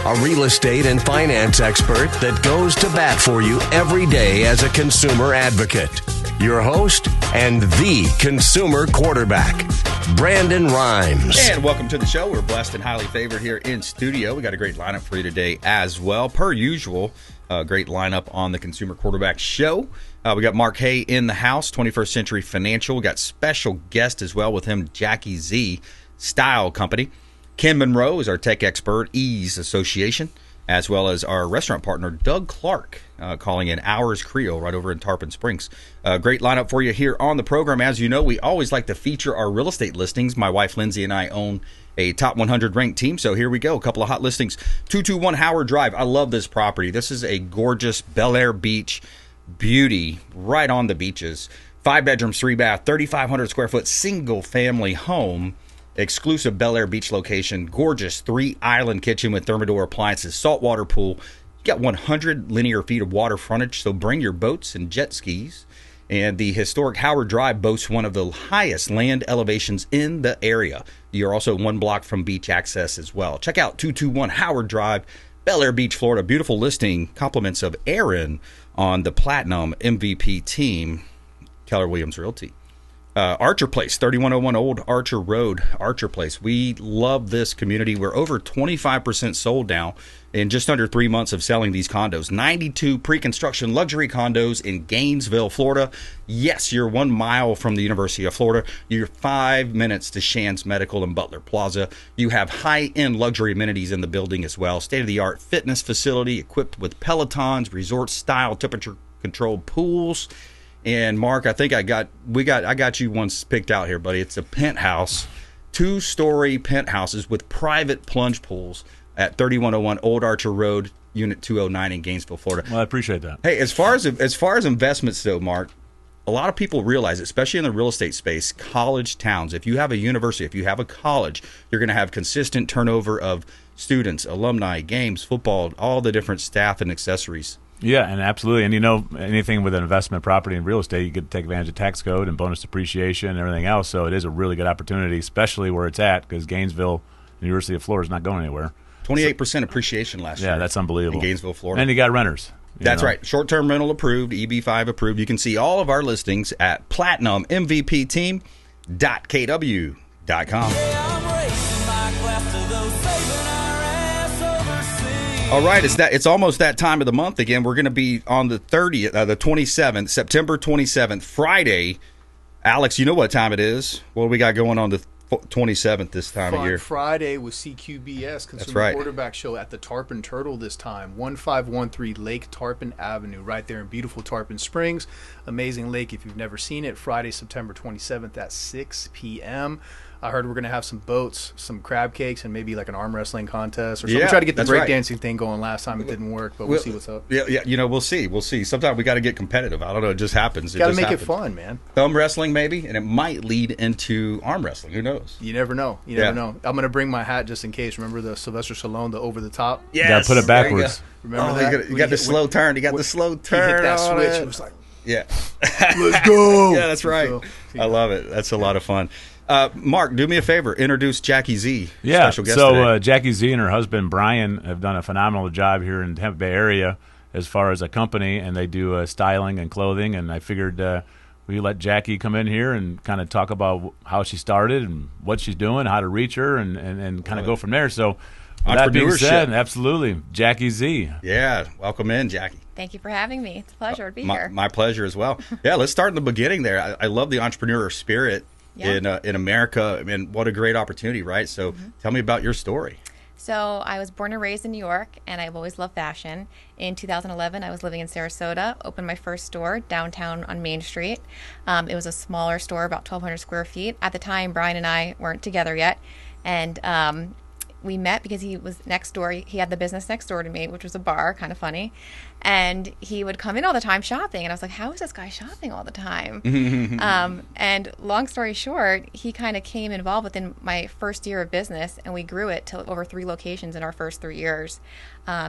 a real estate and finance expert that goes to bat for you every day as a consumer advocate. Your host and the consumer quarterback, Brandon Rimes. And welcome to the show. We're blessed and highly favored here in studio. We got a great lineup for you today as well. Per usual, great lineup on the Consumer Quarterback Show. We got Mark Haye in the house, 21st Century Financial. We got special guest as well with him, Jackie Z Style Company. Ken Monro is our tech expert, Ease Association, as well as our restaurant partner, Doug Clark, calling in Hours Creole right over in Tarpon Springs. Great lineup for you here on the program. As you know, we always like to feature our real estate listings. My wife, Lindsay, and I own a top 100 ranked team, so here we go. A couple of hot listings. 221 Howard Drive. I love this property. This is a gorgeous Bel Air beach beauty right on the beaches. 5 bedrooms, 3 bath, 3,500 square foot single family home. Exclusive Bel Air beach location. Gorgeous 3-island kitchen with Thermador appliances, saltwater pool. You got 100 linear feet of water frontage, so bring your boats and jet skis. And the historic Howard Drive boasts one of the highest land elevations in the area. You're also 1 block from beach access as well. Check out 221 Howard Drive, Bel Air Beach, Florida. Beautiful listing. Compliments of Aaron on the Platinum MVP team, Keller Williams Realty. Archer Place, 3101 Old Archer Road, Archer Place. We love this community. We're over 25% sold now in just under 3 months of selling these condos. 92 pre-construction luxury condos in Gainesville, Florida. Yes, you're 1 mile from the University of Florida. You're 5 minutes to Shands Medical and Butler Plaza. You have high-end luxury amenities in the building as well. State-of-the-art fitness facility equipped with Pelotons, resort-style temperature-controlled pools. And Mark, I think I got you once picked out here, buddy. It's a penthouse, 2-story penthouses with private plunge pools at 3101 Old Archer Road, Unit 209 in Gainesville, Florida. Well, I appreciate that. Hey, as far as investments though, Mark, a lot of people realize, especially in the real estate space, college towns, if you have a university, if you have a college, you're going to have consistent turnover of students, alumni, games, football, all the different staff and accessories. Yeah, and absolutely. And, you know, anything with an investment property in real estate, you get to take advantage of tax code and bonus depreciation and everything else. So it is a really good opportunity, especially where it's at, because Gainesville, University of Florida, is not going anywhere. 28% appreciation last year. Yeah, that's unbelievable. In Gainesville, Florida. And you got renters. That's right. Short-term rental approved, EB5 approved. You can see all of our listings at platinummvpteam.kw.com. All right, it's almost that time of the month again. We're going to be on the 30th, the 27th, September 27th, Friday. Alex, you know what time it is. What do we got going on the 27th this time of year? Friday with CQBS, Consumer Quarterback Show at the Tarpon Turtle this time. 1513 Lake Tarpon Avenue, right there in beautiful Tarpon Springs. Amazing lake if you've never seen it. Friday, September 27th at 6 p.m. I heard we're going to have some boats, some crab cakes, and maybe like an arm wrestling contest or something. We tried to get the breakdancing thing going last time. It didn't work, but we'll see what's up. Yeah, you know, we'll see. Sometimes we got to get competitive. I don't know. It just happens. Got to make it fun, man. Thumb wrestling, maybe, and it might lead into arm wrestling. Who knows? You never know. You never know. I'm going to bring my hat just in case. Remember the Sylvester Stallone, the over the top? Yes. You got to put it backwards. Remember that? You got the slow turn. You got the slow turn. He hit that switch. It was like, yeah. Let's go. Yeah, that's right. I love it. That's a lot of fun. Mark, do me a favor. Introduce Jackie Z. Yeah, special guest today. Jackie Z and her husband Brian have done a phenomenal job here in the Tampa Bay area as far as a company, and they do styling and clothing. And I figured we let Jackie come in here and kind of talk about how she started and what she's doing, how to reach her, and kind of go from there. So that being said, absolutely, Jackie Z. Yeah, welcome in, Jackie. Thank you for having me. It's a pleasure to be here. My pleasure as well. Yeah, let's start in the beginning there. I love the entrepreneur spirit. Yeah. In America, and what a great opportunity, right? So tell me about your story. So I was born and raised in New York, and I've always loved fashion. In 2011, I was living in Sarasota, opened my first store downtown on Main Street. It was a smaller store, about 1,200 square feet. At the time, Brian and I weren't together yet, and we met because he was next door. He had the business next door to me, which was a bar, kind of funny. And he would come in all the time shopping. And I was like, how is this guy shopping all the time? And long story short, he kind of came involved within my first year of business, and we grew it to over 3 locations in our first 3 years.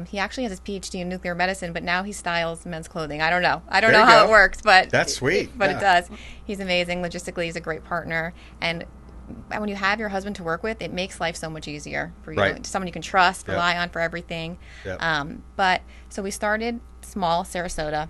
He actually has his PhD in nuclear medicine, but now he styles men's clothing. I don't know how it works, but that's sweet. It does. He's amazing. Logistically, he's a great partner. And when you have your husband to work with, it makes life so much easier for you. Right. Someone you can trust, Yep. rely on for everything. Yep. But so we started small, Sarasota.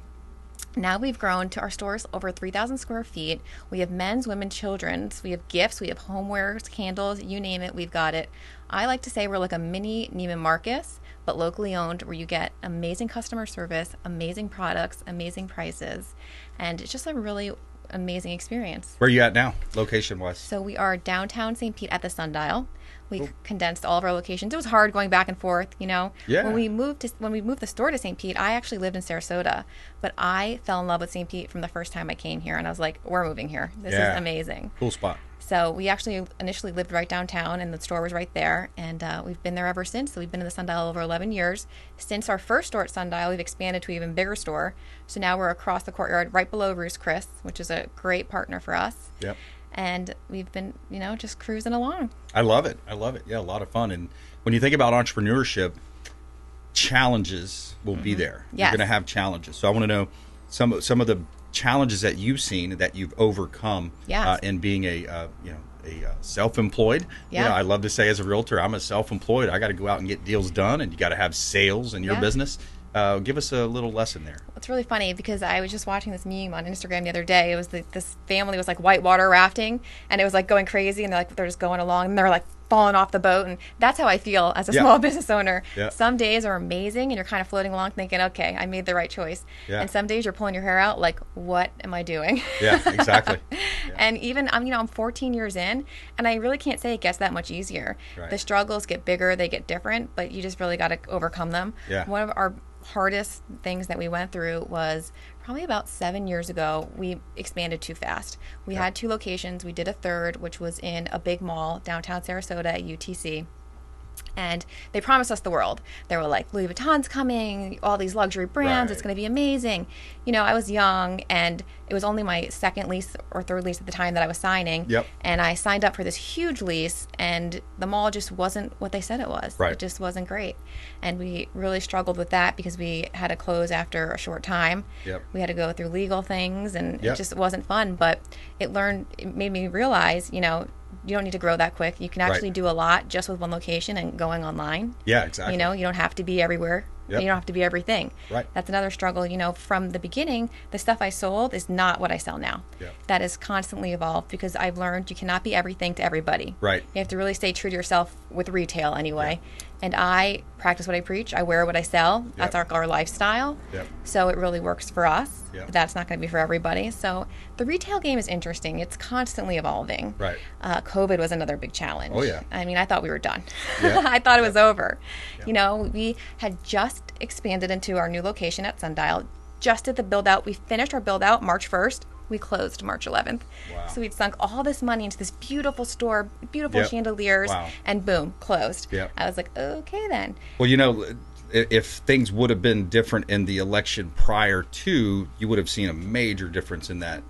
Now we've grown to our stores over 3,000 square feet. We have men's, women's, children's. We have gifts. We have homewares, candles, you name it, we've got it. I like to say we're like a mini Neiman Marcus, but locally owned, where you get amazing customer service, amazing products, amazing prices, and it's just a really amazing experience. Where are you at now, location-wise? So we are downtown St. Pete at the Sundial. We condensed all of our locations. It was hard going back and forth, you know. Yeah. When we moved the store to St. Pete, I actually lived in Sarasota, but I fell in love with St. Pete from the first time I came here, and I was like, we're moving here. This is amazing. Cool spot. So we actually initially lived right downtown, and the store was right there, and we've been there ever since. So we've been in the Sundial over 11 years. Since our first store at Sundial, we've expanded to an even bigger store. So now we're across the courtyard, right below Roost Chris, which is a great partner for us. Yep. And we've been, you know, just cruising along. I love it. Yeah, a lot of fun. And when you think about entrepreneurship, challenges will be there. Yes. You're going to have challenges. So I want to know some of the challenges that you've seen that you've overcome in being a self-employed. Yeah. You know, I love to say as a realtor, I'm a self-employed. I got to go out and get deals done, and you got to have sales in your business. Give us a little lesson there. It's really funny because I was just watching this meme on Instagram the other day. It was this family was like whitewater rafting, and it was like going crazy, and they're just going along, and they're like falling off the boat. And that's how I feel as a small business owner. Yeah. Some days are amazing, and you're kind of floating along thinking, okay, I made the right choice. Yeah. And some days you're pulling your hair out like, what am I doing? Yeah, exactly. And even I'm 14 years in, and I really can't say it gets that much easier. Right. The struggles get bigger, they get different, but you just really got to overcome them. Yeah. One of our hardest things that we went through was probably about 7 years ago. We expanded too fast. We had 2 locations. We did a third, which was in a big mall downtown Sarasota at UTC. And they promised us the world. They were like, Louis Vuitton's coming, all these luxury brands, it's going to be amazing. You know, I was young, and it was only my second lease or third lease at the time that I was signing. Yep. And I signed up for this huge lease, and the mall just wasn't what they said it was. Right. It just wasn't great. And we really struggled with that because we had to close after a short time. Yep. We had to go through legal things, and Yep. it just wasn't fun. But it made me realize, you know, you don't need to grow that quick. You can actually do a lot just with one location and going online. Yeah, exactly. You know, you don't have to be everywhere. Yep. You don't have to be everything. Right. That's another struggle. You know, from the beginning, the stuff I sold is not what I sell now. Yep. That has constantly evolved because I've learned you cannot be everything to everybody. Right. You have to really stay true to yourself with retail anyway. And I practice what I preach. I wear what I sell. That's our lifestyle. Yep. So it really works for us. Yep. But that's not going to be for everybody. So the retail game is interesting. It's constantly evolving. Right. COVID was another big challenge. Oh, yeah. I mean, I thought we were done. Yeah. I thought it was over. Yeah. You know, we had just expanded into our new location at Sundial, just did the build out. We finished our build out March 1st. We closed March 11th. Wow. So we'd sunk all this money into this beautiful store, beautiful chandeliers, and boom, closed. Yep. I was like, okay then. Well, you know, if things would have been different in the election prior to, you would have seen a major difference in that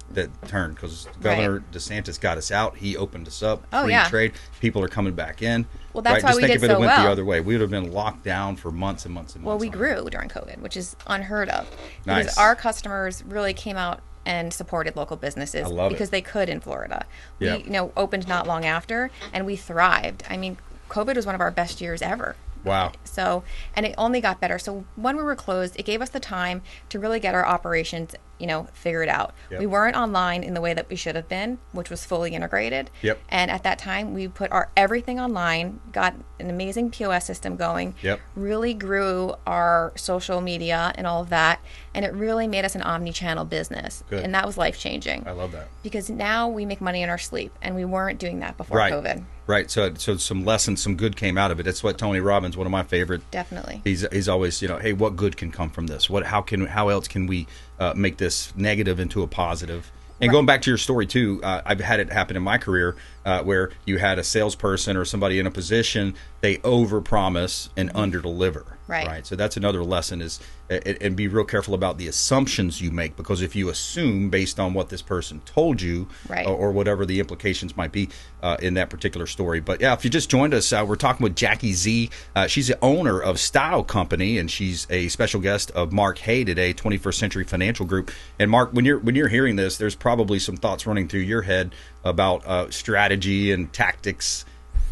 turn, because Governor DeSantis got us out. He opened us up. Oh, free yeah. trade. People are coming back in. Well, that's why Just we think did if it so went the well. other way, we would have been locked down for months and months and months. Well, we grew during COVID, which is unheard of. Nice. Because our customers really came out and supported local businesses because they could in Florida. Yep. We, opened not long after, and we thrived. I mean, COVID was one of our best years ever. Wow. So, and it only got better. So when we were closed, it gave us the time to really get our operations, figured out. Yep. We weren't online in the way that we should have been, which was fully integrated. Yep. And at that time, we put our everything online, got an amazing POS system going, Yep. really grew our social media and all of that. And it really made us an omni-channel business. Good. And that was life-changing. I love that. Because now we make money in our sleep, and we weren't doing that before COVID. Right. So some lessons, some good came out of it. That's what Tony Robbins, one of my favorite. Definitely. He's always, hey, what good can come from this? How else can we make this negative into a positive? And going back to your story too, I've had it happen in my career where you had a salesperson or somebody in a position, they overpromise and underdeliver. Right. So that's another lesson is, and be real careful about the assumptions you make, because if you assume based on what this person told you, or whatever the implications might be in that particular story. But yeah, if you just joined us, we're talking with Jackie Z. She's the owner of Style Company, and she's a special guest of Mark Haye today, 21st Century Financial Group. And Mark, when you're hearing this, there's probably some thoughts running through your head about strategy and tactics.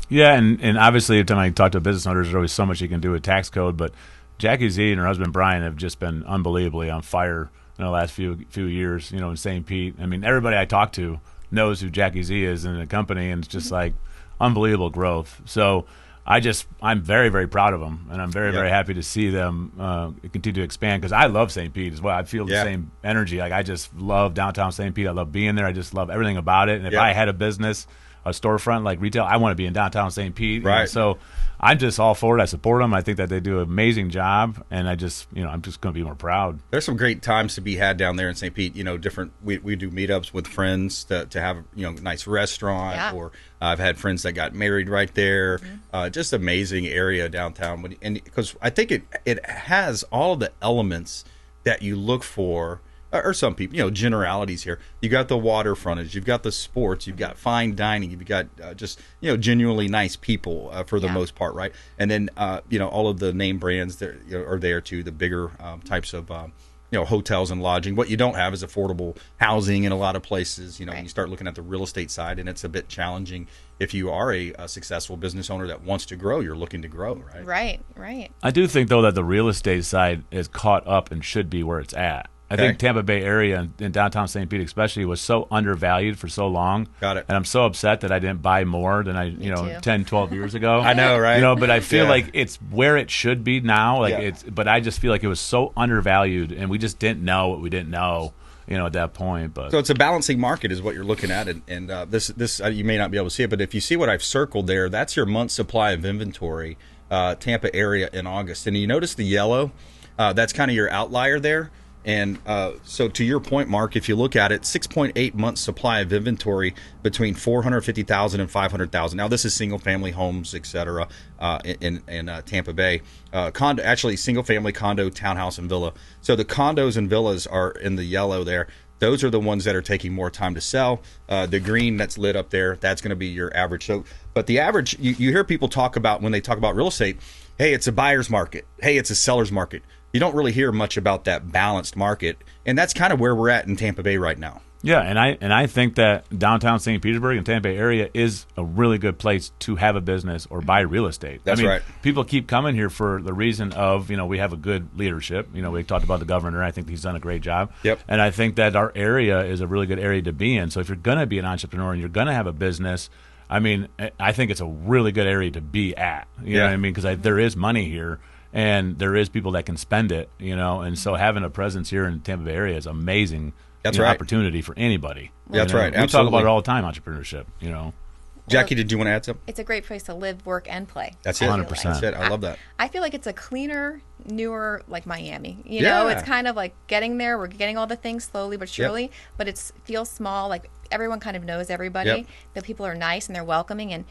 Yeah, and obviously, every time I talk to business owners, there's always so much you can do with tax code. But Jackie Z and her husband Brian have just been unbelievably on fire in the last few years. In St. Pete. I mean, everybody I talk to knows who Jackie Z is in the company, and it's just like unbelievable growth. So I'm very, very proud of them, and I'm very, very happy to see them continue to expand, because I love St. Pete as well. I feel the same energy. Like, I just love downtown St. Pete. I love being there. I just love everything about it. And if I had a business, a storefront like retail, I want to be in downtown St. Pete. Right. So I'm just all for it. I support them. I think that they do an amazing job, and I'm just going to be more proud. There's some great times to be had down there in St. Pete. Different. We do meetups with friends to have a nice restaurant, or I've had friends that got married right there. Just amazing area downtown, and because I think it has all the elements that you look for. Or some people, generalities here. You got the water frontage, you've got the sports, you've got fine dining, you've got just genuinely nice people for the most part, right? And then all of the name brands that are there too, the bigger types of hotels and lodging. What you don't have is affordable housing in a lot of places. You start looking at the real estate side, and it's a bit challenging if you are a successful business owner that wants to grow. You're looking to grow, right? Right. I do think though that the real estate side is caught up and should be where it's at. I think Tampa Bay area and downtown St. Pete especially was so undervalued for so long. Got it. And I'm so upset that I didn't buy more than I, 10, 12 years ago. I know, right? But I feel like it's where it should be now. But I just feel like it was so undervalued, and we just didn't know what we didn't know, at that point. But so it's a balancing market is what you're looking at, and this you may not be able to see it, but if you see what I've circled there, that's your month's supply of inventory, Tampa area in August. And you notice the yellow, that's kind of your outlier there. And so to your point, Mark, if you look at it, 6.8 months supply of inventory between 450,000 and 500,000. Now, this is single-family homes, et cetera, in Tampa Bay. Single-family condo, townhouse, and villa. So the condos and villas are in the yellow there. Those are the ones that are taking more time to sell. The green that's lit up there, that's going to be your average. So, but the average, you hear people talk about, when they talk about real estate, hey, it's a buyer's market. Hey, it's a seller's market. You don't really hear much about that balanced market, and that's kind of where we're at in Tampa Bay right now. Yeah, and I think that downtown St. Petersburg and Tampa Bay area is a really good place to have a business or buy real estate. That's right. People keep coming here for the reason of, we have a good leadership. We talked about the governor. I think he's done a great job. Yep. And I think that our area is a really good area to be in. So if you're going to be an entrepreneur and you're going to have a business, I think it's a really good area to be at. You know what I mean? Because there is money here. And there is people that can spend it, and so having a presence here in the Tampa Bay area is amazing. That's right. Opportunity for anybody. That's right. We talk about it all the time, entrepreneurship. Jackie, did you want to add something? It's a great place to live, work, and play. That's it. 100%. That's it. I love that. I feel like it's a cleaner, newer, like Miami. It's kind of like getting there. We're getting all the things slowly but surely, but it feels small. Like everyone kind of knows everybody. The people are nice and they're welcoming. And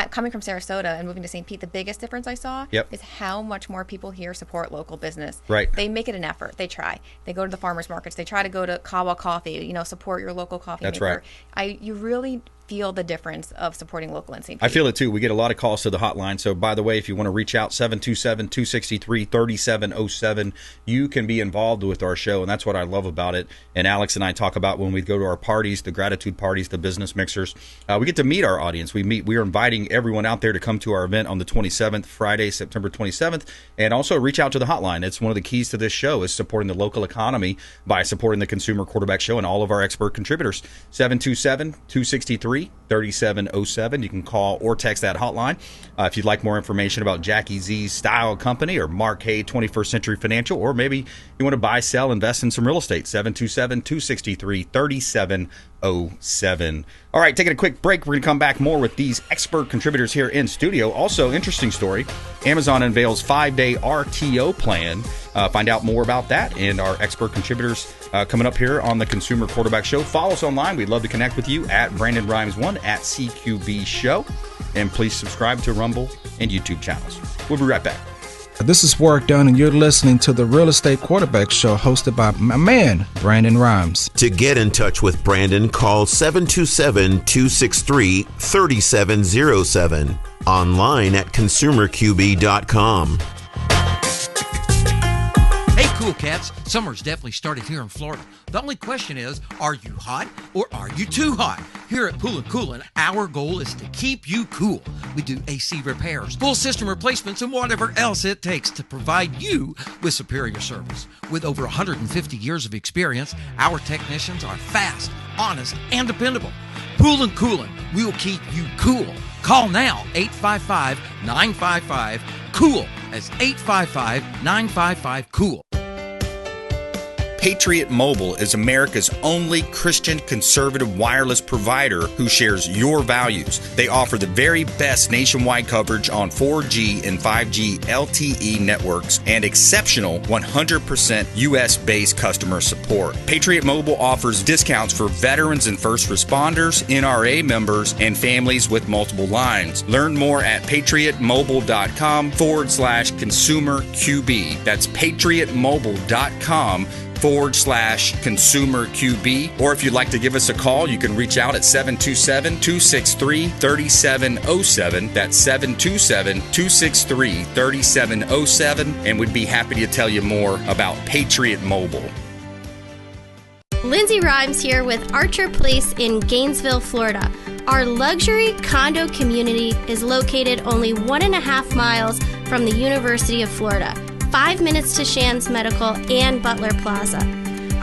coming from Sarasota and moving to St. Pete, the biggest difference I saw is how much more people here support local business. Right. They make it an effort. They try. They go to the farmers markets. They try to go to Kawa Coffee, support your local coffee maker. Right. You really feel the difference of supporting local in St. Pete. I feel it too. We get a lot of calls to the hotline. So, by the way, if you want to reach out, 727-263-3707, you can be involved with our show, and that's what I love about it. And Alex and I talk about when we go to our parties, the gratitude parties, the business mixers. We get to meet our audience. We are inviting everyone out there to come to our event on the 27th, Friday, September 27th, and also reach out to the hotline. It's one of the keys to this show is supporting the local economy by supporting the Consumer Quarterback Show and all of our expert contributors. 727-263-3707. You can call or text that hotline. If you'd like more information about Jackie Z's Style Company or Mark Haye 21st Century Financial, or maybe you want to buy, sell, invest in some real estate, 727-263-3707. All right, taking a quick break. We're going to come back more with these expert contributors here in studio. Also, interesting story, Amazon unveils 5-day RTO plan. Find out more about that and our expert contributors coming up here on the Consumer Quarterback Show. Follow us online. We'd love to connect with you at BrandonRimes1 at CQB Show. And please subscribe to Rumble and YouTube channels. We'll be right back. This is Warwick Dunn, and you're listening to the Real Estate Quarterback Show hosted by my man, Brandon Rimes. To get in touch with Brandon, call 727-263-3707. Online at consumerqb.com. Hey, cool know, cats, summer's definitely started here in Florida. The only question is, are you hot or are you too hot? Here at Pool & Coolin', our goal is to keep you cool. We do AC repairs, full system replacements, and whatever else it takes to provide you with superior service. With over 150 years of experience, our technicians are fast, honest, and dependable. Pool & Coolin', we'll keep you cool. Call now, 855-955-COOL. That's 855-955-COOL. Patriot Mobile is America's only Christian conservative wireless provider who shares your values. They offer the very best nationwide coverage on 4G and 5G LTE networks and exceptional 100% US-based customer support. Patriot Mobile offers discounts for veterans and first responders, NRA members, and families with multiple lines. Learn more at patriotmobile.com/consumer QB. That's patriotmobile.com/consumer QB. Or if you'd like to give us a call, you can reach out at 727-263-3707. That's 727-263-3707. And we'd be happy to tell you more about Patriot Mobile. Lindsay Rhymes here with Archer Place in Gainesville, Florida. Our luxury condo community is located only 1.5 miles from the University of Florida. 5 minutes to Shands Medical and Butler Plaza.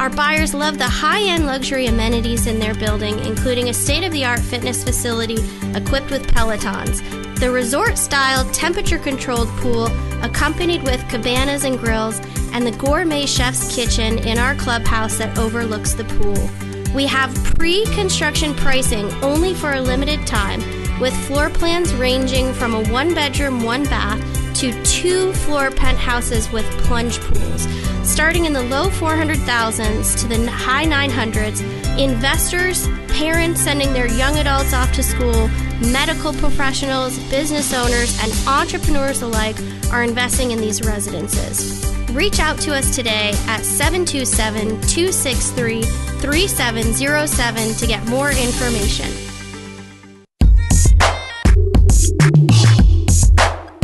Our buyers love the high-end luxury amenities in their building, including a state-of-the-art fitness facility equipped with Pelotons, the resort-style temperature-controlled pool accompanied with cabanas and grills, and the gourmet chef's kitchen in our clubhouse that overlooks the pool. We have pre-construction pricing only for a limited time, with floor plans ranging from a 1-bedroom, 1-bath to 2-floor penthouses with plunge pools. Starting in the low 400,000s to the high 900s, investors, parents sending their young adults off to school, medical professionals, business owners, and entrepreneurs alike are investing in these residences. Reach out to us today at 727-263-3707 to get more information.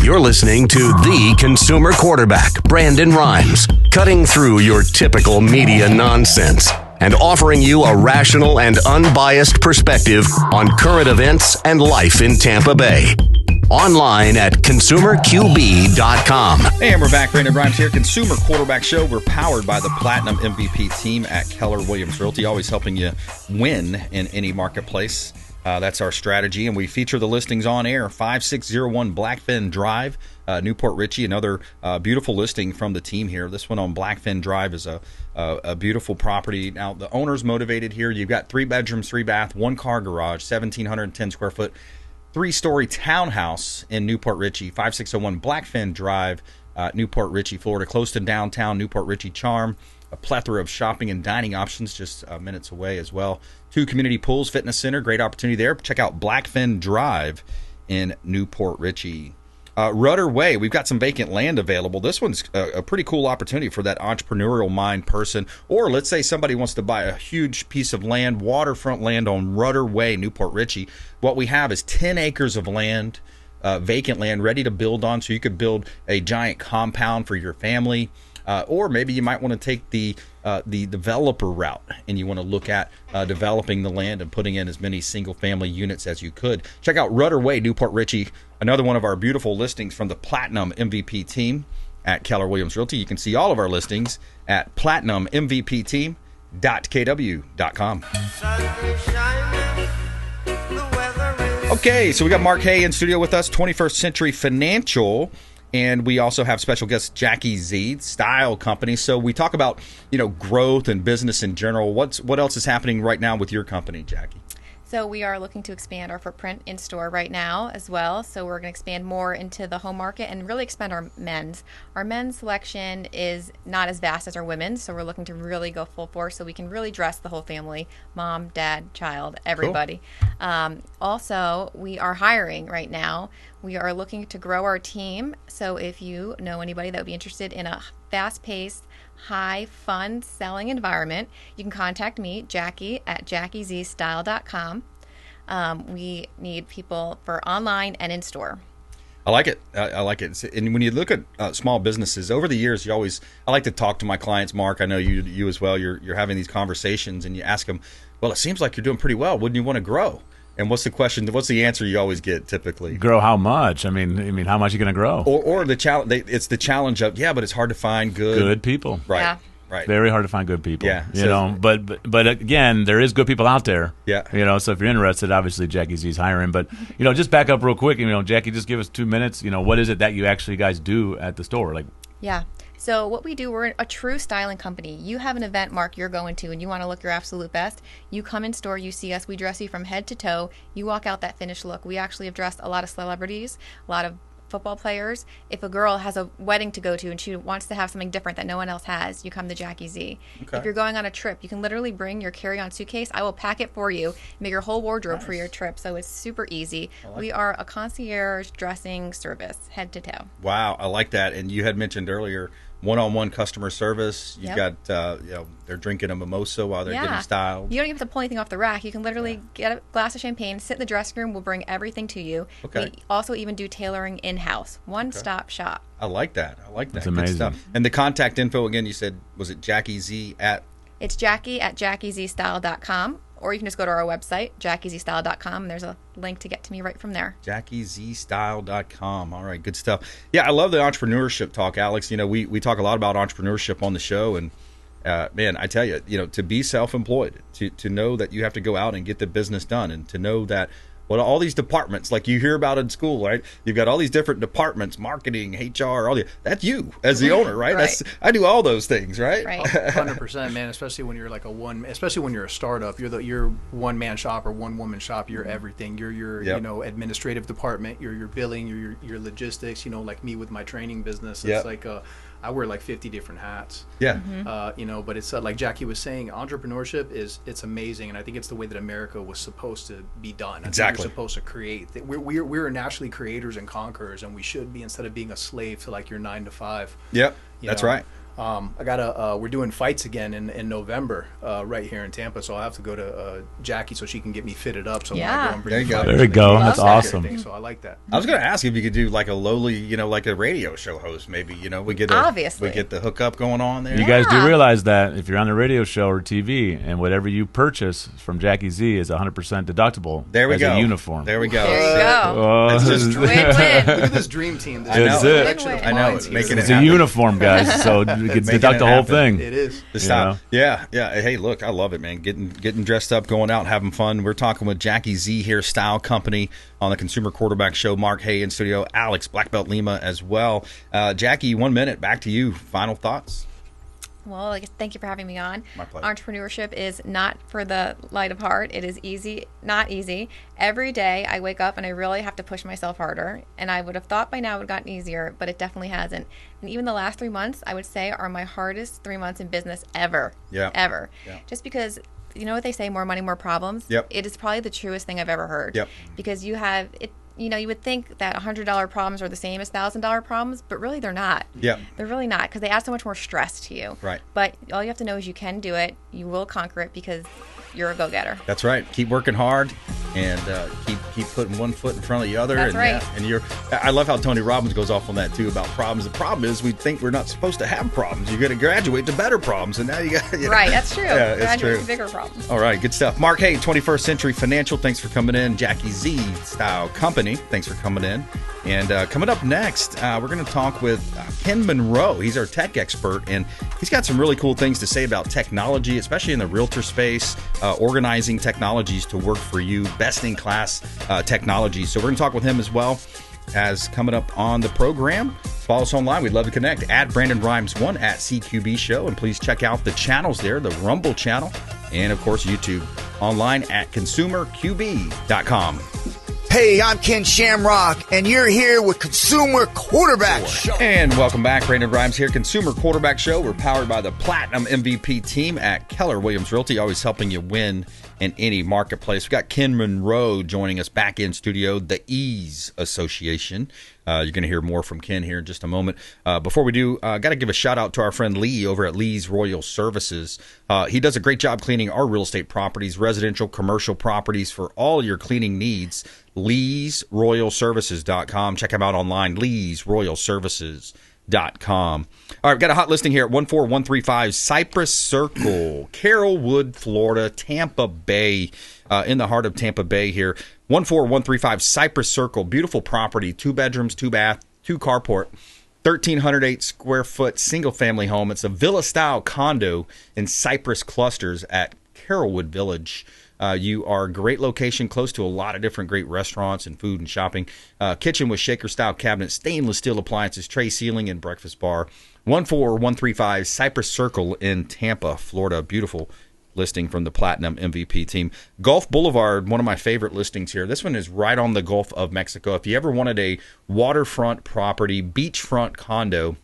You're listening to the consumer quarterback, Brandon Rhymes, cutting through your typical media nonsense and offering you a rational and unbiased perspective on current events and life in Tampa Bay. Online at consumerqb.com. Hey, and we're back. Brandon Rhymes here, Consumer Quarterback Show. We're powered by the Platinum MVP team at Keller Williams Realty, always helping you win in any marketplace. That's our strategy, and we feature the listings on air. 5601 Blackfin Drive, Newport Richey, another beautiful listing from the team here. This one on Blackfin Drive is a beautiful property. Now, the owner's motivated here. You've got 3 bedrooms, 3 bath, 1-car garage, 1,710 square foot, 3-story townhouse in Newport Richey, 5601 Blackfin Drive, Newport Richey, Florida, close to downtown Newport Richey charm. A plethora of shopping and dining options just minutes away as well. 2 community pools, fitness center, great opportunity there. Check out Blackfin Drive in Newport Richey. Rudder Way, we've got some vacant land available. This one's a pretty cool opportunity for that entrepreneurial mind person. Or let's say somebody wants to buy a huge piece of land, waterfront land on Rudder Way, Newport Richey. What we have is 10 acres of land, vacant land, ready to build on. So you could build a giant compound for your family. Or maybe you might want to take the developer route and you want to look at developing the land and putting in as many single-family units as you could. Check out Rudder Way, Newport Richey, another one of our beautiful listings from the Platinum MVP team at Keller Williams Realty. You can see all of our listings at platinummvpteam.kw.com. Okay, so we got Mark Haye in studio with us, 21st Century Financial. And we also have special guest Jackie Z, Style Company. So we talk about, growth and business in general. What else is happening right now with your company, Jackie? So we are looking to expand our footprint in store right now as well. So we're going to expand more into the home market and really expand our men's. Our men's selection is not as vast as our women's, so we're looking to really go full force so we can really dress the whole family, mom, dad, child, everybody. Cool. Also, we are hiring right now. We are looking to grow our team. So if you know anybody that would be interested in a fast-paced, high fun selling environment, you can contact me, Jackie, at jackiezstyle.com. We need people for online and in store. I like it. I like it. And when you look at small businesses over the years, I like to talk to my clients, Mark. I know you as well. You're having these conversations and you ask them, well, it seems like you're doing pretty well. Wouldn't you want to grow? And what's the question? What's the answer you always get typically? Grow how much? I mean, how much are you going to grow? Or the challenge. It's the challenge of but it's hard to find good people. Right. Yeah. Right. Very hard to find good people. Yeah. You know, but again, there is good people out there. Yeah. You know, so if you're interested, obviously Jackie Z's hiring. But just back up real quick. Jackie, just give us 2 minutes. What is it that you actually guys do at the store? Yeah. So what we do, we're a true styling company. You have an event, Mark, you're going to, and you want to look your absolute best. You come in store, you see us, we dress you from head to toe. You walk out that finished look. We actually have dressed a lot of celebrities, a lot of football players. If a girl has a wedding to go to and she wants to have something different that no one else has, you come to Jackie Z. Okay. If you're going on a trip, you can literally bring your carry-on suitcase. I will pack it for you, make your whole wardrobe for your trip. So it's super easy. We are a concierge dressing service, head to toe. Wow, I like that. And you had mentioned earlier one-on-one customer service. You've got they're drinking a mimosa while they're getting styled. You don't even have to pull anything off the rack. You can literally get a glass of champagne, sit in the dressing room. We'll bring everything to you. Okay. We also even do tailoring in-house. One-stop shop. I like that. That's amazing. Good stuff. And the contact info, again, you said, was it Jackie Z at? It's Jackie at JackieZstyle.com. Or you can just go to our website, JackieZstyle.com, and there's a link to get to me right from there. JackieZstyle.com. All right, good stuff. Yeah, I love the entrepreneurship talk, Alex. We talk a lot about entrepreneurship on the show, and man, I tell you, to be self-employed, to know that you have to go out and get the business done, and to know that all these departments, like you hear about in school, right? You've got all these different departments, marketing, HR, that's you as the owner, right? Right. I do all those things, right? Right. 100%, man. Especially when you're especially when you're a startup, you're one man shop or one woman shop. You're everything. You're your administrative department. You're your billing. You're your logistics. Like me with my training business. It's like I wear like 50 different hats. Yeah. But it's like Jackie was saying, entrepreneurship it's amazing, and I think it's the way that America was supposed to be done. Exactly. We're supposed to create. We're naturally creators and conquerors, and we should be, instead of being a slave to like your 9 to 5. Yep. That's right. We're doing fights again in November right here in Tampa, so I'll have to go to Jackie so she can get me fitted up. So when I go and bring there you go. There we go. That's awesome. So I like that. I was going to ask if you could do like a lowly, like a radio show host, maybe. We get the hookup going on there. You guys do realize that if you're on the radio show or TV, and whatever you purchase from Jackie Z is 100% deductible. There we as go. a uniform. There we go. There you go. That's just Win-win. Look at this dream team. That's it. I know. It's making It's a uniform, guys. So you can deduct the whole thing. It is. Yeah. Hey, look, I love it, man. Getting dressed up, going out, having fun. We're talking with Jackie Z here, Style Company, on the Consumer Quarterback Show. Mark Haye in studio, Alex, BlackBelt Lima as well. Jackie, 1 minute, back to you. Final thoughts. Well, thank you for having me on. My pleasure. Entrepreneurship is not for the light of heart. It is not easy. Every day I wake up and I really have to push myself harder. And I would have thought by now it would have gotten easier, but it definitely hasn't. And even the last 3 months, I would say, are my hardest 3 months in business ever. Yeah. Ever. Yeah. Just because, you know what they say, more money, more problems? Yep. It is probably the truest thing I've ever heard. Yep. Because you have it. You would think that $100 problems are the same as $1,000 problems, but really they're not. Yep. They're really not, because they add so much more stress to you. Right. But all you have to know is you can do it. You will conquer it because you're a go-getter. That's right. Keep working hard and keep putting one foot in front of the other. That's right. I love how Tony Robbins goes off on that too about problems. The problem is we think we're not supposed to have problems. You're going to graduate to better problems, and now you got right. That's true. Yeah, it's graduate true. to bigger problems. All right, good stuff. Mark Haye, 21st Century Financial. Thanks for coming in. Jackie Z Style Company. Thanks for coming in. And coming up next, we're going to talk with Ken Monro. He's our tech expert, and he's got some really cool things to say about technology, especially in the realtor space, organizing technologies to work for you, best-in-class technology. So we're going to talk with him as well as coming up on the program. Follow us online. We'd love to connect at BrandonRimes1 at CQB Show. And please check out the channels there, the Rumble channel, and, of course, YouTube online at consumerqb.com. Hey, I'm Ken Shamrock, and you're here with Consumer Quarterback Show. And welcome back. Brandon BRimes here, Consumer Quarterback Show. We're powered by the Platinum MVP team at Keller Williams Realty, always helping you win in any marketplace. We've got Ken Monro joining us back in studio, the Ease Association. You're going to hear more from Ken here in just a moment. Before we do, got to give a shout out to our friend Lee over at Lee's Royal Services. He does a great job cleaning our real estate properties, residential, commercial properties, for all your cleaning needs. Lee'sRoyalServices.com. Check him out online, Lee'sRoyalServices.com. All right, got a hot listing here at 14135 Cypress Circle, Carrollwood, Florida, Tampa Bay, in the heart of Tampa Bay here. 14135 Cypress Circle, beautiful property, 2 bedrooms, 2 bath, 2 carport, 1,308 square foot single family home. It's a villa style condo in Cypress clusters at Carrollwood Village. You are a great location, close to a lot of different great restaurants and food and shopping. Kitchen with shaker-style cabinets, stainless steel appliances, tray ceiling, and breakfast bar. 14135 Cypress Circle in Tampa, Florida. Beautiful listing from the Platinum MVP team. Gulf Boulevard, one of my favorite listings here. This one is right on the Gulf of Mexico. If you ever wanted a waterfront property, beachfront condo,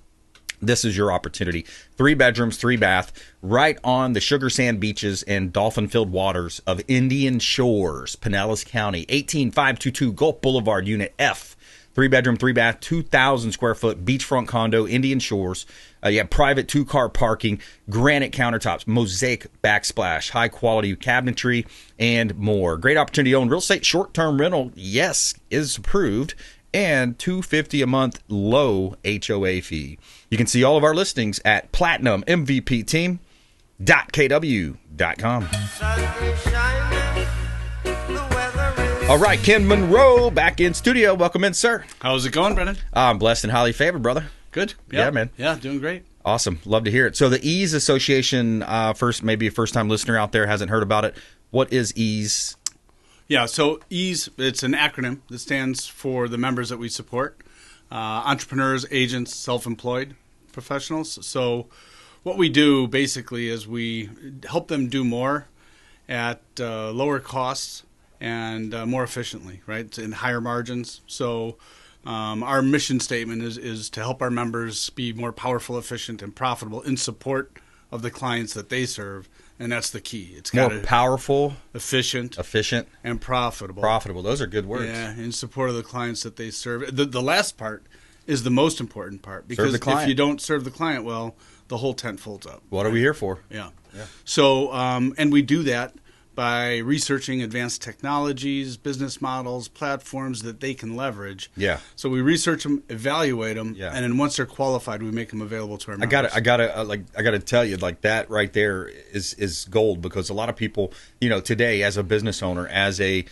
this is your opportunity. 3 bedrooms, 3 bath, right on the sugar sand beaches and dolphin-filled waters of Indian Shores, Pinellas County. 18522 Gulf Boulevard, Unit F. 3 bedroom, 3 bath, 2,000 square foot beachfront condo, Indian Shores. You have private 2-car parking, granite countertops, mosaic backsplash, high quality cabinetry, and more. Great opportunity to own real estate. Short-term rental, yes, is approved, and $250 a month low HOA fee. You can see all of our listings at platinummvpteam.kw.com. All right, Ken Monro back in studio. Welcome in, sir. How's it going, Brennan? I'm blessed and highly favored, brother. Good. Yeah, man. Yeah, doing great. Awesome. Love to hear it. So the Ease Association, maybe a first-time listener out there hasn't heard about it. What is Ease? Yeah, so Ease, it's an acronym that stands for the members that we support, entrepreneurs, agents, self-employed professionals. So what we do basically is we help them do more at lower costs and more efficiently, right, and higher margins. So our mission statement is to help our members be more powerful, efficient, and profitable in support of the clients that they serve. And that's the key. It's more powerful, efficient, and profitable. Profitable. Those are good words. Yeah, in support of the clients that they serve. The last part is the most important part, because if you don't serve the client well, the whole tent folds up. What are we here for? Yeah. So, and we do that by researching advanced technologies, business models, platforms that they can leverage. Yeah. So we research them, evaluate them, and then once they're qualified, we make them available to our members. I gotta tell you, like, that right there is gold, because a lot of people, today as a business owner, as a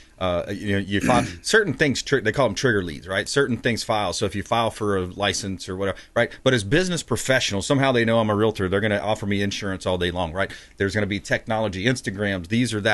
you file certain things. They call them trigger leads, right? Certain things file. So if you file for a license or whatever, right? But as business professionals, somehow they know I'm a realtor. They're going to offer me insurance all day long, right? There's going to be technology, Instagrams, these or that.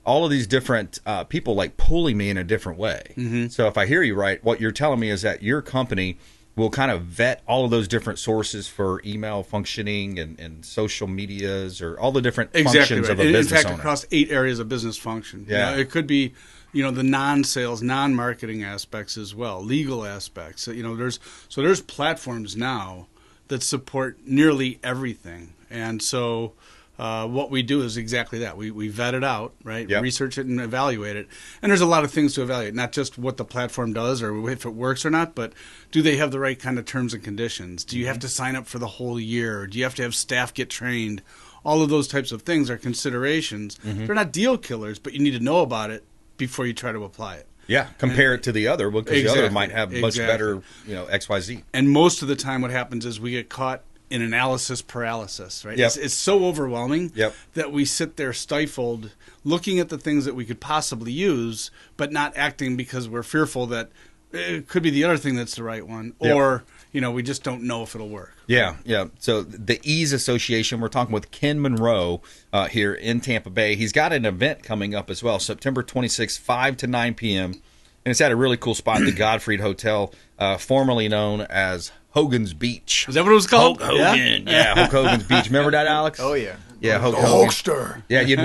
All of these different people like pulling me in a different way. Mm-hmm. So if I hear you right, what you're telling me is that your company will kind of vet all of those different sources for email functioning and social medias, or all the different functions of a business owner. In fact, across 8 areas of business function. Yeah. It could be, the non-sales, non-marketing aspects as well, legal aspects. There's platforms now that support nearly everything. And so what we do is exactly that. We vet it out, right? Yep. Research it and evaluate it. And there's a lot of things to evaluate, not just what the platform does or if it works or not, but do they have the right kind of terms and conditions? Do you have to sign up for the whole year? Do you have to have staff get trained? All of those types of things are considerations. Mm-hmm. They're not deal killers, but you need to know about it before you try to apply it. Yeah, compare it to the other, because the other might have much better, XYZ. And most of the time what happens is we get caught in analysis paralysis, right? Yep. It's so overwhelming that we sit there stifled looking at the things that we could possibly use, but not acting because we're fearful that it could be the other thing that's the right one, or we just don't know if it'll work. Yeah. So the Ease Association, we're talking with Ken Monro here in Tampa Bay. He's got an event coming up as well, September 26th, 5 to 9 p.m., and it's at a really cool spot, the Godfrey Hotel, formerly known as Hogan's Beach. Is that what it was called? Hulk Hogan. Yeah, Hulk Hogan's Beach. Remember that, Alex? Oh, yeah. Yeah, Hulk The Hogan. Hulkster. Yeah, you'd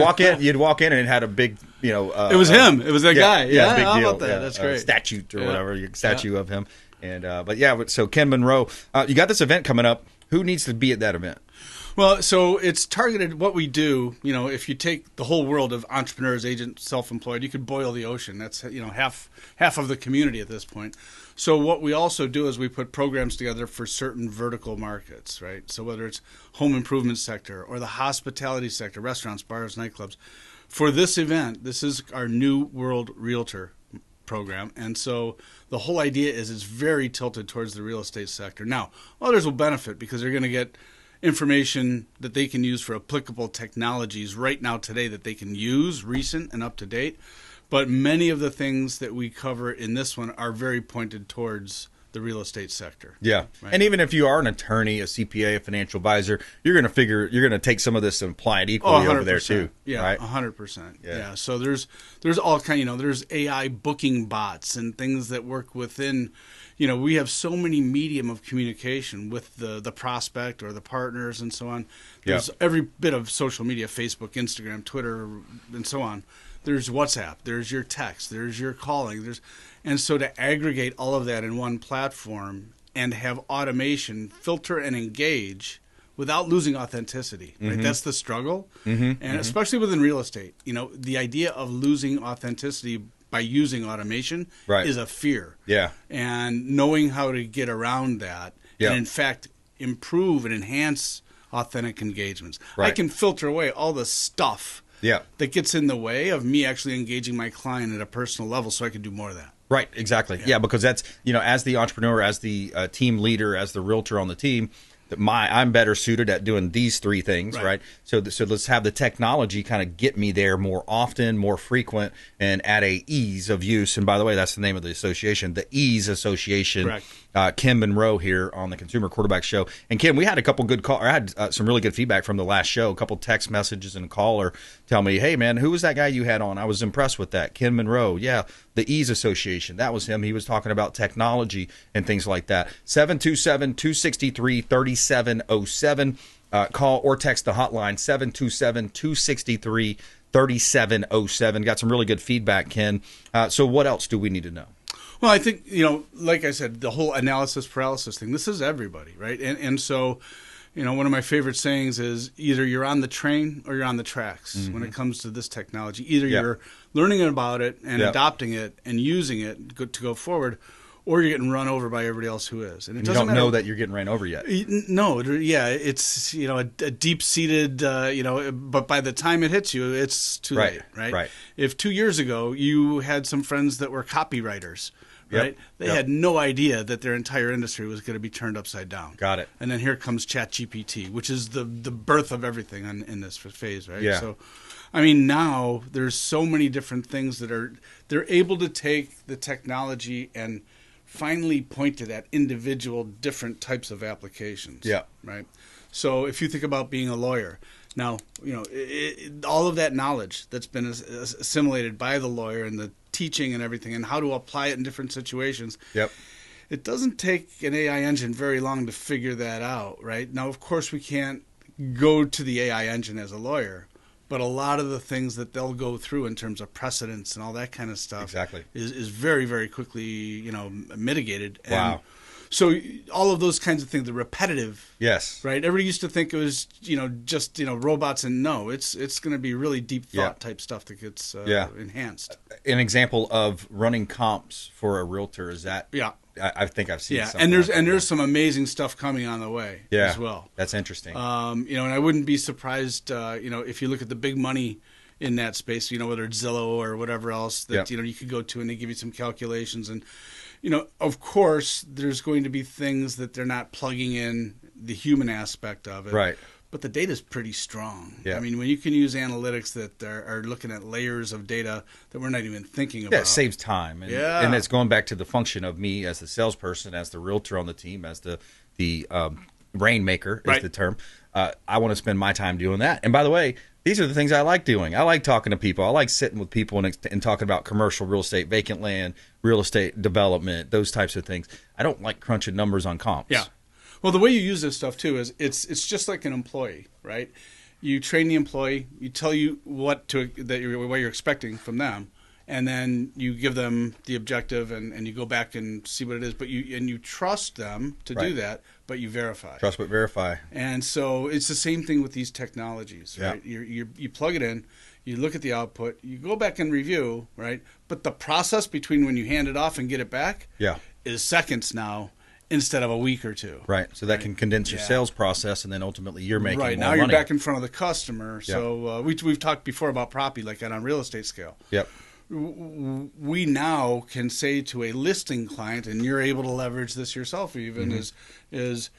walk in and it had a big, it was him. It was that guy. Yeah, big how deal. about that? That's great. Statue or whatever, statue of him. And so Ken Monro, you got this event coming up. Who needs to be at that event? Well, so it's targeted. What we do, if you take the whole world of entrepreneurs, agents, self-employed, you could boil the ocean. That's half of the community at this point. So what we also do is we put programs together for certain vertical markets, right? So whether it's home improvement sector or the hospitality sector, restaurants, bars, nightclubs. For this event, this is our New World Realtor program, and so the whole idea is it's very tilted towards the real estate sector. Now, others will benefit because they're going to get information that they can use for applicable technologies right now today that they can use, recent and up to date. But many of the things that we cover in this one are very pointed towards the real estate sector. Yeah. Right? And even if you are an attorney, a CPA, a financial advisor, you're going to take some of this and apply it equally over there too. Yeah, right? 100%. Yeah. So there's all kind, there's AI booking bots and things that work within, we have so many medium of communication with the prospect or the partners and so on. There's every bit of social media, Facebook, Instagram, Twitter, and so on. There's WhatsApp, there's your text, there's your calling, and so to aggregate all of that in one platform and have automation filter and engage without losing authenticity, right? That's the struggle, and especially within real estate, the idea of losing authenticity by using automation is a fear. Yeah, and knowing how to get around that, and in fact improve and enhance authentic engagements. Right. I can filter away all the stuff that gets in the way of me actually engaging my client at a personal level so I can do more of that. Right, exactly. Yeah, because that's, as the entrepreneur, as the team leader, as the realtor on the team, I'm better suited at doing these three things, right? So let's have the technology kind of get me there more often, more frequent, and at a ease of use. And by the way, that's the name of the association, the Ease Association. Correct. Ken Monro here on the Consumer Quarterback Show. And Ken, we had a couple good I had some really good feedback from the last show. A couple text messages and a caller tell me, "Hey man, who was that guy you had on? I was impressed with that." Ken Monro, yeah, the Ease Association. That was him. He was talking about technology and things like that. 727-263-3707. Call or text the hotline 727-263-3707. Got some really good feedback, Ken. So what else do we need to know? Well, I think, like I said, the whole analysis paralysis thing, this is everybody, right? And so, one of my favorite sayings is either you're on the train or you're on the tracks when it comes to this technology. Either you're learning about it and adopting it and using it to go forward, or you're getting run over by everybody else who is. And it doesn't matter. Know that you're getting ran over yet. No, it's, a deep-seated, but by the time it hits you, it's too late, right? If 2 years ago you had some friends that were copywriters, right? They had no idea that their entire industry was going to be turned upside down. Got it. And then here comes ChatGPT, which is the birth of everything in this phase, right? Yeah. So, now there's so many different things they're able to take the technology and finally point to that individual different types of applications. Yeah. Right. So if you think about being a lawyer, now, all of that knowledge that's been assimilated by the lawyer and the teaching and everything and how to apply it in different situations. Yep. It doesn't take an AI engine very long to figure that out, right? Now, of course, we can't go to the AI engine as a lawyer, but a lot of the things that they'll go through in terms of precedents and all that kind of stuff is very, very quickly, mitigated. Wow. So all of those kinds of things, the repetitive, right? Everybody used to think it was, just robots, and no, it's going to be really deep thought type stuff that gets enhanced. An example of running comps for a realtor is that. Yeah, I think I've seen. Yeah, and there's some amazing stuff coming on the way as well. That's interesting. And I wouldn't be surprised, if you look at the big money in that space, whether it's Zillow or whatever else that you could go to, and they give you some calculations and. Of course, there's going to be things that they're not plugging in the human aspect of it. Right. But the data is pretty strong. Yeah. When you can use analytics that are looking at layers of data that we're not even thinking about. Yeah, it saves time. And it's going back to the function of me as the salesperson, as the realtor on the team, as the rainmaker is the term. I want to spend my time doing that. And by the way, these are the things I like doing. I like talking to people. I like sitting with people and talking about commercial real estate, vacant land, real estate development, those types of things. I don't like crunching numbers on comps. Yeah. Well, the way you use this stuff, too, is it's just like an employee, right? You train the employee. You tell you what you're expecting from them. And then you give them the objective and you go back and see what it is. But you trust them to do that but you verify. Trust but verify. And so it's the same thing with these technologies, right? You plug it in, you look at the output, you go back and review, right? But the process between when you hand it off and get it back is seconds now instead of a week or two. Right. So that can condense your sales process, and then ultimately you're making more now money. You're back in front of the customer. So we've talked before about property, like on a real estate scale. Yep. We now can say to a listing client, and you're able to leverage this yourself even, is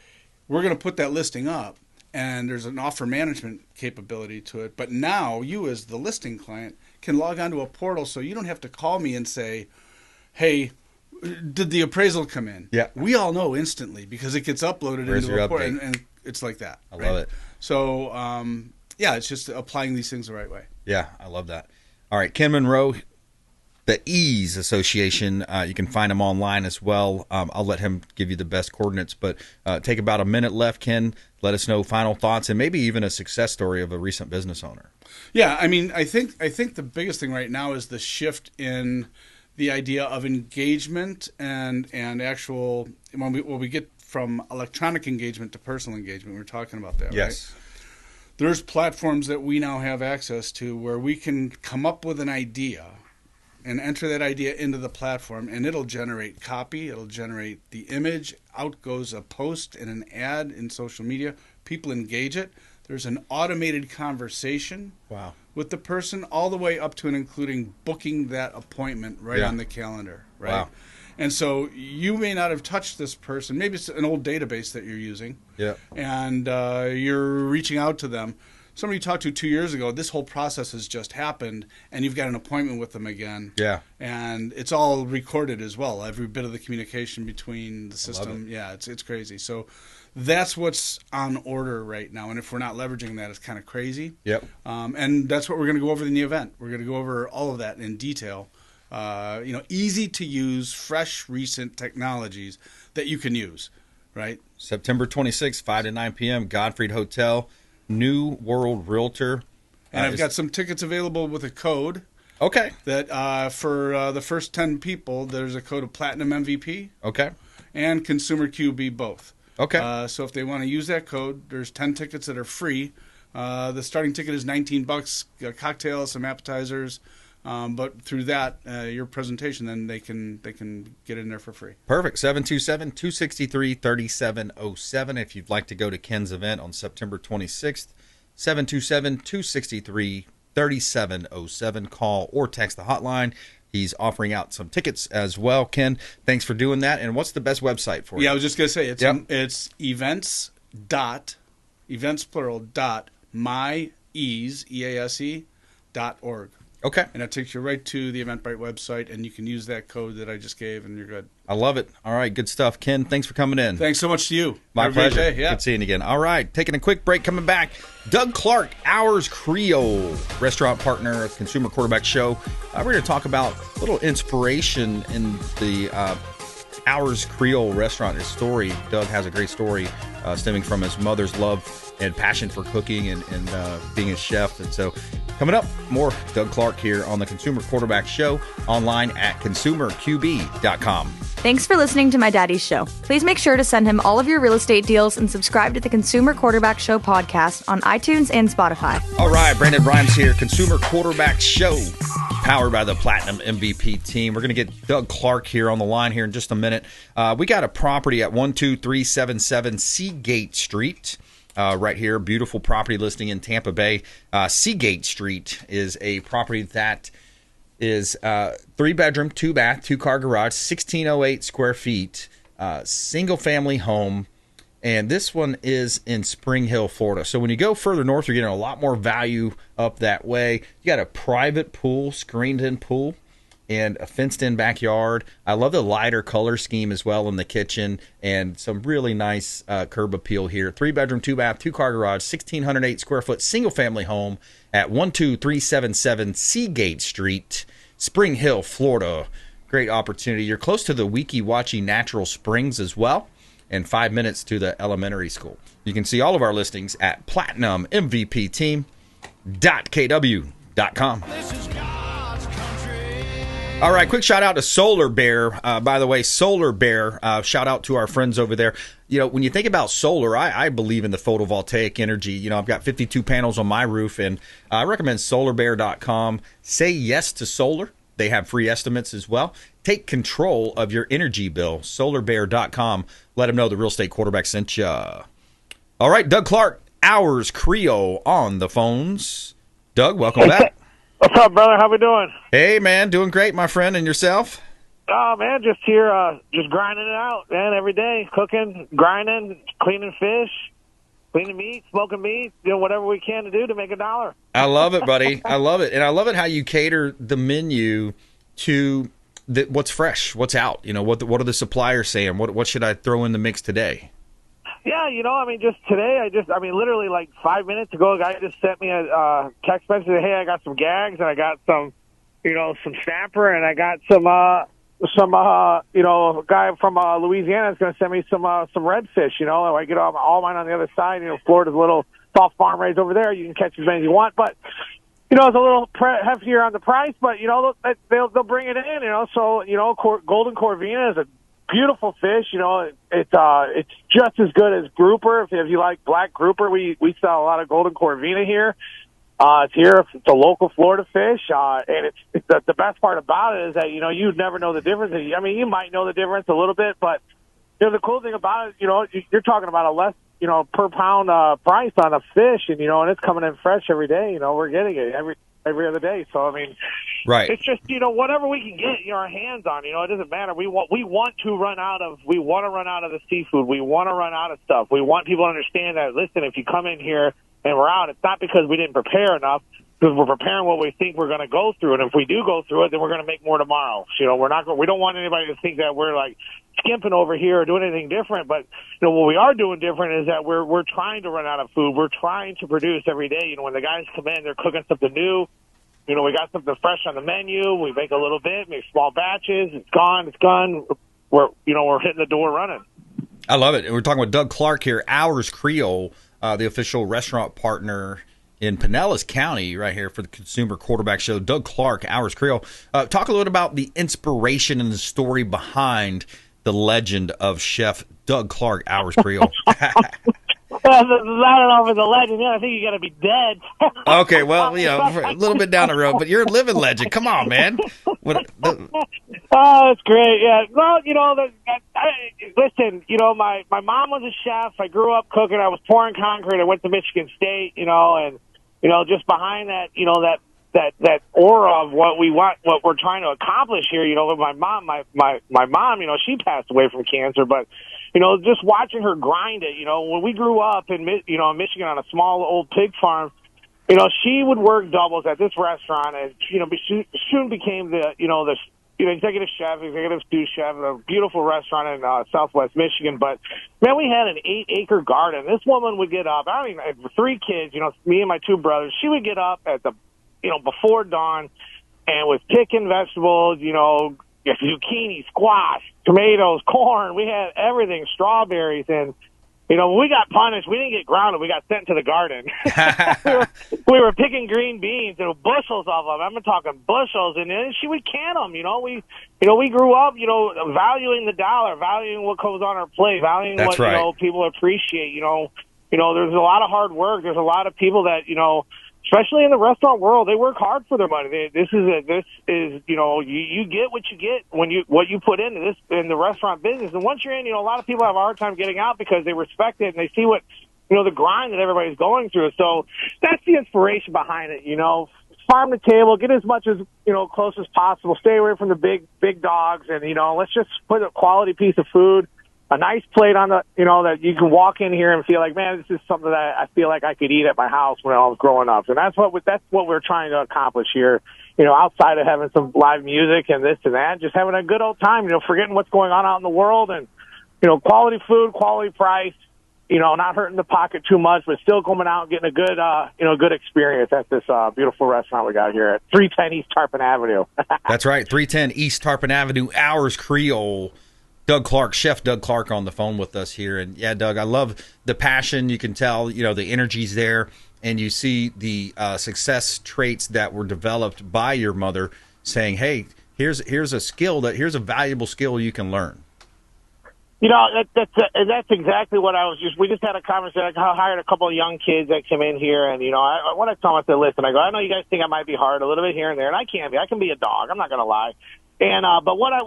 we're going to put that listing up, and there's an offer management capability to it. But now you as the listing client can log onto a portal, so you don't have to call me and say, hey, did the appraisal come in? Yeah. We all know instantly because it gets uploaded into a portal, and it's like that. I love it. So, it's just applying these things the right way. Yeah, I love that. All right, Ken Monro, the Ease Association. You can find him online as well. I'll let him give you the best coordinates, but take about a minute left, Ken. Let us know final thoughts and maybe even a success story of a recent business owner. Yeah, I mean, I think the biggest thing right now is the shift in the idea of engagement and actual when we get from electronic engagement to personal engagement. We're talking about that, yes. Right? There's platforms that we now have access to where we can come up with an idea and enter that idea into the platform, and it'll generate copy, it'll generate the image, out goes a post and an ad in social media. People engage it. There's an automated conversation with the person all the way up to and including booking that appointment on the calendar, right? Wow. And so you may not have touched this person. Maybe it's an old database that you're using, and you're reaching out to them. Somebody you talked to 2 years ago, this whole process has just happened, and you've got an appointment with them again. Yeah. And it's all recorded as well, every bit of the communication between the system. Yeah, it's crazy. So that's what's on order right now, and if we're not leveraging that, it's kind of crazy. Yep. And that's what we're going to go over in the event. We're going to go over all of that in detail. Easy to use, fresh, recent technologies that you can use, right? September 26th, 5 to 9 p.m., Godfrey Hotel, New World Realtor. And I've got some tickets available with a code. Okay. That for the first 10 people, there's a code of Platinum MVP. Okay. And Consumer QB both. Okay. So if they want to use that code, there's 10 tickets that are free. The starting ticket is $19, a cocktail, some appetizers. But through that, your presentation, then they can get in there for free. Perfect. 727-263-3707. If you'd like to go to Ken's event on September 26th, 727-263-3707. Call or text the hotline. He's offering out some tickets as well. Ken, thanks for doing that. And what's the best website for you? Yeah, I was just going to say, it's events plural, myease.org. Okay. And that takes you right to the Eventbrite website, and you can use that code that I just gave, and you're good. I love it. All right, good stuff. Ken, thanks for coming in. Thanks so much to you. My pleasure. Great day. Yeah. Good seeing you again. All right, taking a quick break, coming back. Doug Clark, Ours Creole, restaurant partner of the Consumer Quarterback Show. We're going to talk about a little inspiration in the Ours Creole restaurant story. Doug has a great story stemming from his mother's love and passion for cooking and being a chef. And so coming up, more Doug Clark here on the Consumer Quarterback Show, online at consumerqb.com. Thanks for listening to my daddy's show. Please make sure to send him all of your real estate deals and subscribe to the Consumer Quarterback Show podcast on iTunes and Spotify. All right, Brandon BRimes here, Consumer Quarterback Show, powered by the Platinum MVP team. We're going to get Doug Clark here on the line here in just a minute. We got a property at 12377 Seagate Street. Right here, beautiful property listing in Tampa Bay. Seagate Street is a property that is 3-bedroom, 2-bath, 2-car garage, 1,608 square feet, single-family home, and this one is in Spring Hill, Florida. So when you go further north, you're getting a lot more value up that way. You got a private pool, screened-in pool, and a fenced-in backyard. I love the lighter color scheme as well in the kitchen, and some really nice curb appeal here. 3-bedroom, 2-bath, 2-car garage, 1,608 square foot single-family home at 12377 Seagate Street, Spring Hill, Florida. Great opportunity. You're close to the Weeki Wachee Natural Springs as well, and 5 minutes to the elementary school. You can see all of our listings at platinummvpteam.kw.com. This is God's country. All right, quick shout out to Solar Bear. By the way, Solar Bear, shout out to our friends over there. You know, when you think about solar, I believe in the photovoltaic energy. You know, I've got 52 panels on my roof, and I recommend solarbear.com. Say yes to solar. They have free estimates as well. Take control of your energy bill. Solarbear.com. Let them know the Real Estate Quarterback sent you. All right, Doug Clark, Hours Creole on the phones. Doug, welcome back. What's up, brother? How we doing? Hey, man, doing great, my friend, and yourself? Oh, man, just here, just grinding it out, man, every day, cooking, grinding, cleaning fish, cleaning meat, smoking meat, doing whatever we can to do to make $1. I love it, buddy. I love it. And I love it how you cater the menu to what's fresh, what's out. You know, what are the suppliers saying? What should I throw in the mix today? Yeah, you know, I mean, just today, literally like 5 minutes ago, a guy just sent me a text message. Hey, I got some gags, and I got some, some snapper, and I got some, a guy from Louisiana is going to send me some redfish. You know, I get all mine on the other side. You know, Florida's a little soft farm raised over there. You can catch as many as you want, but it's a little heftier on the price. But they'll bring it in. So golden corvina is a beautiful fish. It's just as good as grouper. If you like black grouper, we sell a lot of golden corvina here. It's here. It's a local Florida fish, and it's the best part about it is that you'd never know the difference. I mean, you might know the difference a little bit, but the cool thing about it, you're talking about a less per pound price on a fish, and it's coming in fresh every day. We're getting it every other day. So I mean, right? It's just whatever we can get our hands on. It doesn't matter. We want to run out of the seafood. We want to run out of stuff. We want people to understand that. Listen, if you come in here and we're out, it's not because we didn't prepare enough. Because we're preparing what we think we're going to go through, and if we do go through it, then we're going to make more tomorrow. We don't want anybody to think that we're like skimping over here or doing anything different. But what we are doing different is that we're trying to run out of food. We're trying to produce every day. When the guys come in, they're cooking something new. We got something fresh on the menu. We make a little bit, make small batches. It's gone. We're hitting the door running. I love it. And we're talking with Doug Clark here, Hours Creole, the official restaurant partner in Pinellas County right here for the Consumer Quarterback Show. Doug Clark, Hours Creole. Talk a little bit about the inspiration and the story behind the legend of Chef Doug Clark, Hours Creole. I don't know if it's a legend. I think you got to be dead. Okay, well, a little bit down the road, but you're a living legend. Come on, man. Oh, that's great. Yeah. Well, listen, my mom was a chef. I grew up cooking. I was pouring concrete. I went to Michigan State, and just behind that, that aura of what we want, what we're trying to accomplish here, my mom, she passed away from cancer, but just watching her grind it, when we grew up in Michigan on a small old pig farm, she would work doubles at this restaurant, and she soon became the executive chef, executive sous chef, a beautiful restaurant in Southwest Michigan. But man, we had an 8-acre garden. This woman would get up. I have 3 kids. Me and my 2 brothers. She would get up at the before dawn and was picking vegetables. Zucchini, squash, tomatoes, corn. We had everything, strawberries, and when we got punished, we didn't get grounded. We got sent to the garden. we were picking green beans, bushels of them. I'm talking bushels, and then she would can them. We grew up, valuing the dollar, valuing what goes on our plate, valuing That's what right. People appreciate. There's a lot of hard work. There's a lot of people that especially in the restaurant world, they work hard for their money. You get what you get what you put into this in the restaurant business. And once you're in, a lot of people have a hard time getting out because they respect it and they see what the grind that everybody's going through. So that's the inspiration behind it. Farm to table, get as much as close as possible. Stay away from the big dogs, and let's just put a quality piece of food. A nice plate on the, that you can walk in here and feel like, man, this is something that I feel like I could eat at my house when I was growing up. And that's what we're trying to accomplish here. Outside of having some live music and this and that, just having a good old time, forgetting what's going on out in the world and, quality food, quality price, not hurting the pocket too much, but still coming out and getting a good, good experience at this beautiful restaurant we got here at 310 East Tarpon Avenue. That's right. 310 East Tarpon Avenue, Hours Creole. Doug Clark, Chef Doug Clark on the phone with us here. And yeah, Doug, I love the passion. You can tell, the energy's there, and you see the success traits that were developed by your mother saying, hey, here's a skill here's a valuable skill you can learn. You know, that's exactly what we just had a conversation. I hired a couple of young kids that came in here, and, you know, when I told them, I said, listen, I go, I know you guys think I might be hard a little bit here and there, and I can be. I can be a dog. I'm not going to lie. And, but what I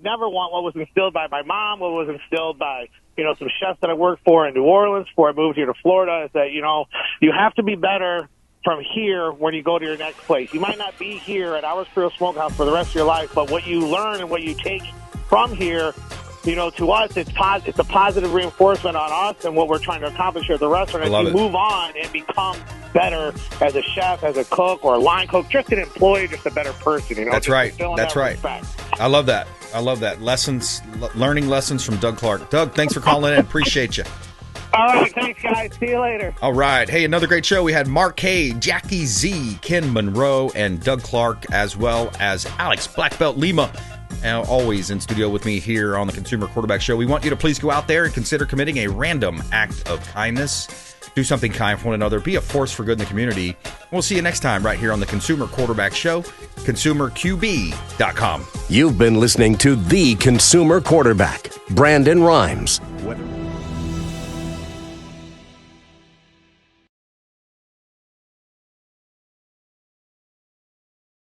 never want, what was instilled by my mom, what was instilled by, you know, some chefs that I worked for in New Orleans before I moved here to Florida, is that, you know, you have to be better from here when you go to your next place. You might not be here at our Creole Smokehouse for the rest of your life, but what you learn and what you take from here, you know, to us, it's a positive reinforcement on us and what we're trying to accomplish here at the restaurant. As you move on and become better as a chef, as a cook, or a line cook, just an employee, just a better person. You know, that's right. That's right. Respect. I love that. Learning lessons from Doug Clark. Doug, thanks for calling in. Appreciate you. All right, thanks, guys. See you later. All right. Hey, another great show. We had Mark Haye, Jackie Z, Ken Monro, and Doug Clark, as well as Alex BlackBelt Lima. Always in studio with me here on the Consumer Quarterback Show. We want you to please go out there and consider committing a random act of kindness. Do something kind for one another. Be a force for good in the community. We'll see you next time right here on the Consumer Quarterback Show, consumerqb.com. You've been listening to The Consumer Quarterback, Brandon Rimes.